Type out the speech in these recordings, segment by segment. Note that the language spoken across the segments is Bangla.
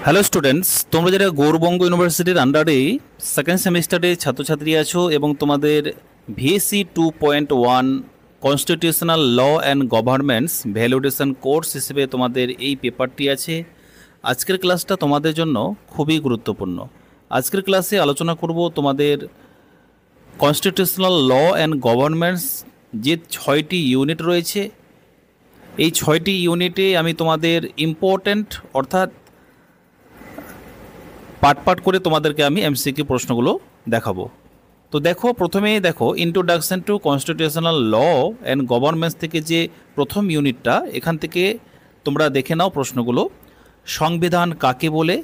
হ্যালো স্টুডেন্টস, তোমরা যারা গৌরবঙ্গ ইউনিভার্সিটির আন্ডারে সেকেন্ড সেমিস্টারে ছাত্রছাত্রী আছো এবং তোমাদের ভিএসসি 2.1 constitutional law and governments validation course হিসেবে তোমাদের এই পেপারটি আছে। আজকের ক্লাসটা তোমাদের জন্য খুবই গুরুত্বপূর্ণ। আজকের ক্লাসে আলোচনা করব তোমাদের কনস্টিটিউশনাল ল অ্যান্ড গভর্নমেন্টস যে 6টি ইউনিট রয়েছে, এই 6টি ইউনিটে আমি তোমাদের ইম্পর্ট্যান্ট অর্থাৎ পার্ট পার্ট করে তোমাদেরকে আমি এমসিকিউ প্রশ্নগুলো দেখাবো। তো দেখো, প্রথমেই দেখো introduction to constitutional law and governments থেকে যে প্রথম ইউনিটটা, এখান থেকে তোমরা দেখে নাও প্রশ্নগুলো। সংবিধান কাকে বলে?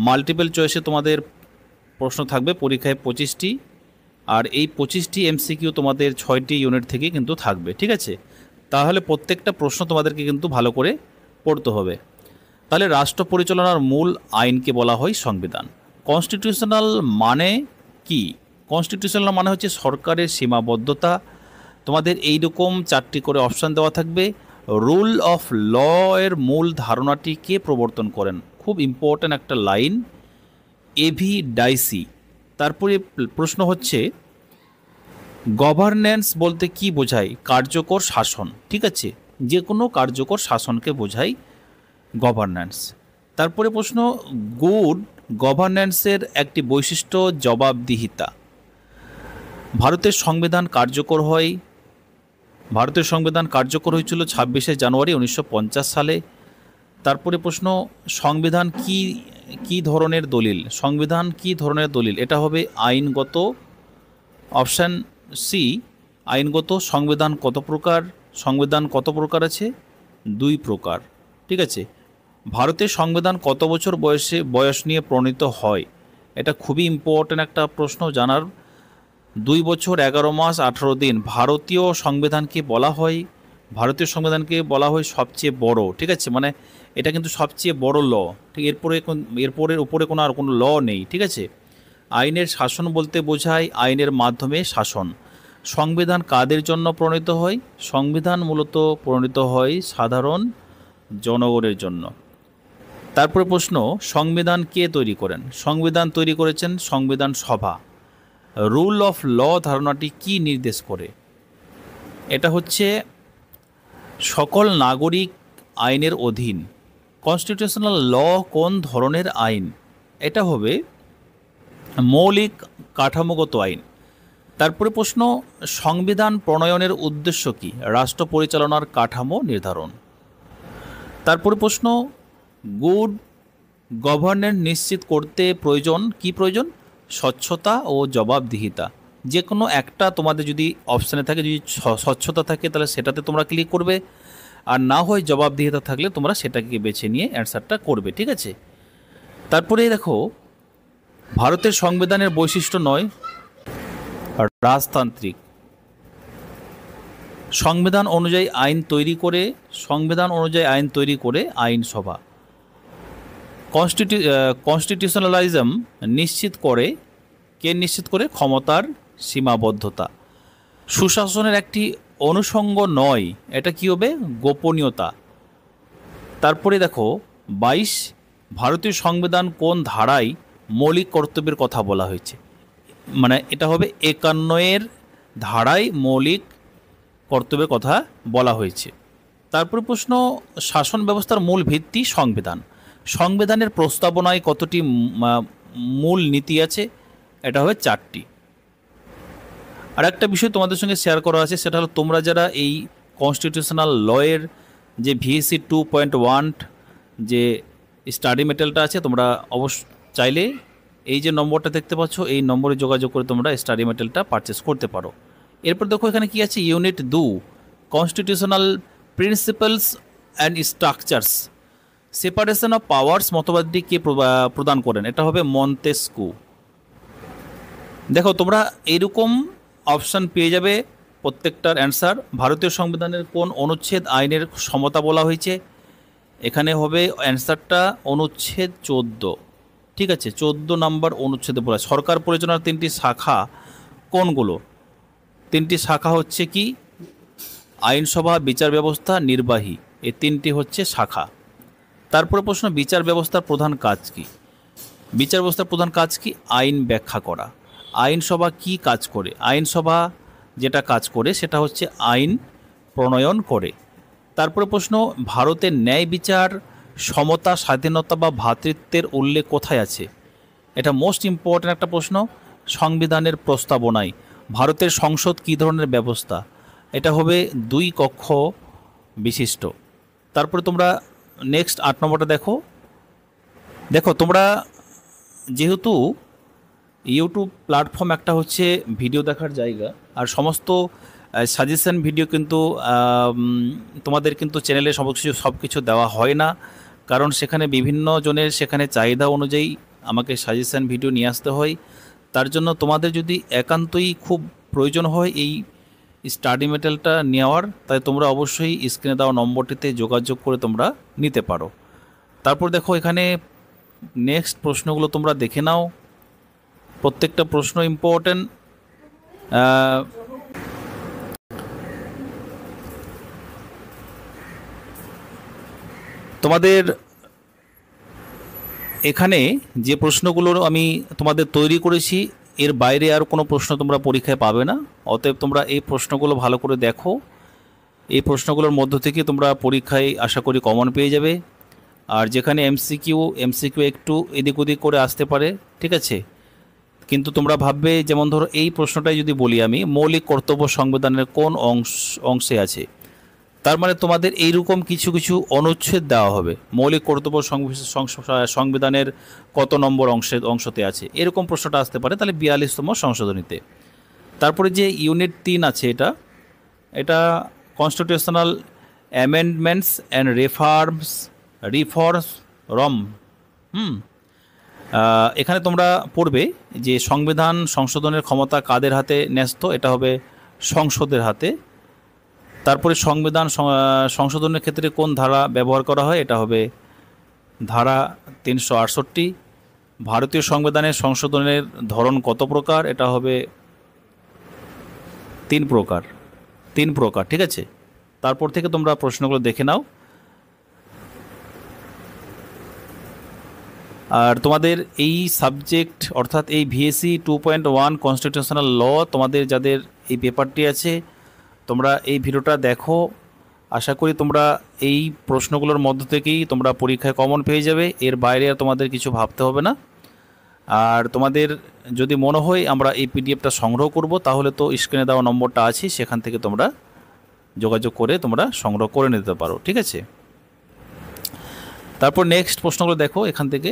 মাল্টিপল চয়েসে তোমাদের প্রশ্ন থাকবে পরীক্ষায় 25টি, আর এই 25টি এমসিকিউ তোমাদের 6টি ইউনিট থেকে কিন্তু থাকবে, ঠিক আছে? তাহলে প্রত্যেকটা প্রশ্ন তোমাদেরকে কিন্তু ভালো করে পড়তে হবে। তাহলে রাষ্ট্র পরিচালনার মূল আইনকে বলা হয় সংবিধান। কনস্টিটিউশনাল মানে কি? কনস্টিটিউশনাল মানে হচ্ছে সরকারের সীমাবদ্ধতা। তোমাদের এইরকম 4টি করে অপশান দেওয়া থাকবে। রুল অফ ল এর মূল ধারণাটি কে প্রবর্তন করেন? খুব ইম্পর্ট্যান্ট একটা লাইন, এভি ডাইসি। তারপরে প্রশ্ন হচ্ছে গভর্নেন্স বলতে কি বোঝায়? কার্যকর শাসন, ঠিক আছে? যে কোনো কার্যকর শাসনকে বোঝায় গভর্নেন্স। তারপরে প্রশ্ন গুড গভর্নেন্সের একটি বৈশিষ্ট্য জবাবদিহিতা। ভারতের সংবিধান কার্যকর হয়েছিল 26শে জানুয়ারি 1950 সালে। তারপরে প্রশ্ন সংবিধান কি ধরনের দলিল? সংবিধান কি ধরনের দলিল? এটা হবে আইনগত। অপশান সি আইনগত। সংবিধান কত প্রকার? সংবিধান কত প্রকার আছে? 2 প্রকার, ঠিক আছে? ভারতের সংবিধান কত বছর বয়স নিয়ে প্রণীত হয়? এটা খুবই ইম্পর্ট্যান্ট একটা প্রশ্ন জানার। 2 বছর 11 মাস 18 দিন। ভারতীয় সংবিধানকে বলা হয় সবচেয়ে বড়, ঠিক আছে? মানে এটা কিন্তু সবচেয়ে বড় ল, ঠিক? এরপরের উপরে আর কোনো ল নেই, ঠিক আছে? আইনের শাসন বলতে বোঝায় আইনের মাধ্যমে শাসন। সংবিধান কাদের জন্য প্রণীত হয়? সংবিধান মূলত প্রণীত হয় সাধারণ জনগণের জন্য। তারপরে প্রশ্ন সংবিধান কে তৈরি করেন? সংবিধান তৈরি করেছেন সংবিধান সভা। রুল অফ ল ধারণাটি কি নির্দেশ করে? এটা হচ্ছে সকল নাগরিক আইনের অধীন। কনস্টিটিউশনাল ল কোন ধরনের আইন? এটা হবে মৌলিক কাঠামোগত আইন। তারপরে প্রশ্ন সংবিধান প্রণয়নের উদ্দেশ্য কি? রাষ্ট্র পরিচালনার কাঠামো নির্ধারণ। তারপরে প্রশ্ন গুড গভর্নেন্স নিশ্চিত করতে প্রয়োজন? স্বচ্ছতা ও জবাবদিহিতা। যে কোনো একটা তোমাদের যদি অপশানে থাকে, যদি স্বচ্ছতা থাকে তাহলে সেটাতে তোমরা ক্লিক করবে, আর না হয় জবাবদিহিতা থাকলে তোমরা সেটাকে বেছে নিয়ে অ্যান্সারটা করবে, ঠিক আছে? তারপরে দেখো ভারতের সংবিধানের বৈশিষ্ট্য নয় রাজতান্ত্রিক। সংবিধান অনুযায়ী আইন তৈরি করে আইনসভা। কনস্টিটিউশনালিজম কে নিশ্চিত করে? ক্ষমতার সীমাবদ্ধতা। সুশাসনের একটি অনুষঙ্গ নয়, এটা কি হবে? গোপনীয়তা। তারপরে দেখো 22 ভারতীয় সংবিধান কোন ধারায় মৌলিক কর্তব্যের কথা বলা হয়েছে? মানে এটা হবে 51 ধারায় মৌলিক কর্তব্যের কথা বলা হয়েছে। তারপরে প্রশ্ন শাসন ব্যবস্থার মূল ভিত্তি সংবিধান। সংবিধানের প্রস্তাবনায় কতটি মূল নীতি আছে? এটা হবে 4টি। আর একটা বিষয় তোমাদের সঙ্গে শেয়ার করা আছে, সেটা হলো তোমরা যারা এই কনস্টিটিউশনাল লয়ের যে ভিএসসি 2.1 যে স্টাডি মেটেরিয়ালটা আছে, তোমরা চাইলে এই যে নম্বরটা দেখতে পাচ্ছ, এই নম্বরে যোগাযোগ করে তোমরা স্টাডি মেটেরিয়ালটা পারচেস করতে পারো। এরপর দেখো এখানে কি আছে, unit 2 constitutional principles and structures. Separation of powers মতবাদটি কে প্রদান করেন? এটা হবে মন্তেস্কু। দেখো তোমরা এইরকম অপশান পেয়ে যাবে প্রত্যেকটার অ্যান্সার। ভারতীয় সংবিধানের কোন অনুচ্ছেদ আইনের সমতা বলা হয়েছে? এখানে হবে অ্যান্সারটা অনুচ্ছেদ 14, ঠিক আছে? 14 নম্বর অনুচ্ছেদে বলা। সরকার পরিচালনার 3টি শাখা কোনগুলো? 3টি শাখা হচ্ছে কি? আইনসভা, বিচার ব্যবস্থা, নির্বাহী। এই 3টি হচ্ছে শাখা। তারপরে প্রশ্ন, বিচার ব্যবস্থার প্রধান কাজ কি? বিচার ব্যবস্থার প্রধান কাজ কি? আইন ব্যাখ্যা করা। আইনসভা কি কাজ করে? আইনসভা যেটা কাজ করে সেটা হচ্ছে আইন প্রণয়ন করে। তারপরে প্রশ্ন, ভারতের ন্যায় বিচার, সমতা, স্বাধীনতা বা ভ্রাতৃত্বের উল্লেখ কোথায় আছে? এটা মোস্ট ইম্পর্ট্যান্ট একটা প্রশ্ন। সংবিধানের প্রস্তাবনায়। ভারতের সংসদ কী ধরনের ব্যবস্থা? এটা হবে 2 কক্ষ বিশিষ্ট। তারপরে তোমরা নেক্সট 8 নম্বরটা দেখো। তোমরা যেহেতু ইউটিউব প্ল্যাটফর্ম একটা হচ্ছে ভিডিও দেখার জায়গা, আর সমস্ত সাজেশন ভিডিও কিন্তু তোমাদের কিন্তু চ্যানেলে সব কিছু দেওয়া হয় না, কারণ সেখানে বিভিন্ন জনের সেখানে চাহিদা অনুযায়ী আমাকে সাজেশন ভিডিও নিয়ে আসতে হয়। তার জন্য তোমাদের যদি একান্তই খুব প্রয়োজন হয় এই স্টাডি মেটেরিয়ালটা নেওয়ার, তাই তোমরা অবশ্যই স্ক্রিনে দেওয়া নম্বরটিতে যোগাযোগ করে তোমরা নিতে পারো। তারপর দেখো এখানে নেক্সট প্রশ্নগুলো তোমরা দেখে নাও, প্রত্যেকটা প্রশ্ন ইম্পর্টেন্ট। তোমাদের এখানে যে প্রশ্নগুলো আমি তোমাদের তৈরি করেছি, এর বাইরে আর কোনো প্রশ্ন তোমরা পরীক্ষায় পাবে না। অতএব তোমরা এই প্রশ্নগুলো ভালো করে দেখো। এই প্রশ্নগুলোর মধ্য থেকে তোমরা পরীক্ষায় আশা করি কমন পেয়ে যাবে। আর যেখানে এমসিকিউ একটু এদিক ওদিক করে আসতে পারে, ঠিক আছে, কিন্তু তোমরা ভাববে, যেমন ধরো এই প্রশ্নটাই যদি বলি আমি, মৌলিক কর্তব্য সংবিধানের কোন অংশে আছে? তার মানে তোমাদের এইরকম কিছু কিছু অনুচ্ছেদ দেওয়া হবে, মৌলিক কর্তব্য সংবিধানের কত নম্বর অংশতে আছে, এরকম প্রশ্নটা আসতে পারে, তাহলে 42তম সংশোধনীতে। তারপরে যে ইউনিট 3 আছে, এটা কনস্টিটিউশনাল অ্যামেন্ডমেন্টস অ্যান্ড রিফর্মস রম। এখানে তোমরা পড়বে যে সংবিধান সংশোধনের ক্ষমতা কাদের হাতে ন্যস্ত? এটা হবে সংসদের হাতে। তারপরে সংবিধান সংশোধনের ক্ষেত্রে কোন ধারা ব্যবহার করা হয়? এটা হবে ধারা 368। ভারতীয় সংবিধানের সংশোধনের ধরন কত প্রকার? এটা হবে 3 প্রকার, ঠিক আছে। তারপর থেকে তোমরা প্রশ্নগুলো দেখে নাও। আর তোমাদের এই সাবজেক্ট অর্থাৎ এই ভিএসসি 2.1 কনস্টিটিউশনাল ল, তোমাদের যাদের এই পেপারটি আছে, তোমরা এই ভিডিওটা দেখো। আশা করি তোমরা এই প্রশ্নগুলোর মধ্য থেকেই তোমরা পরীক্ষায় কমন পেয়ে যাবে, এর বাইরে আর তোমাদের কিছু ভাবতে হবে না। আর তোমাদের যদি মনে হয় আমরা এই পিডিএফটা সংগ্রহ করব, তাহলে তো স্ক্রিনে দেওয়া নম্বরটা আছে, সেখান থেকে তোমরা যোগাযোগ করে তোমরা সংগ্রহ করে নিতে পারো, ঠিক আছে। তারপর নেক্সট প্রশ্নগুলো দেখো এখান থেকে।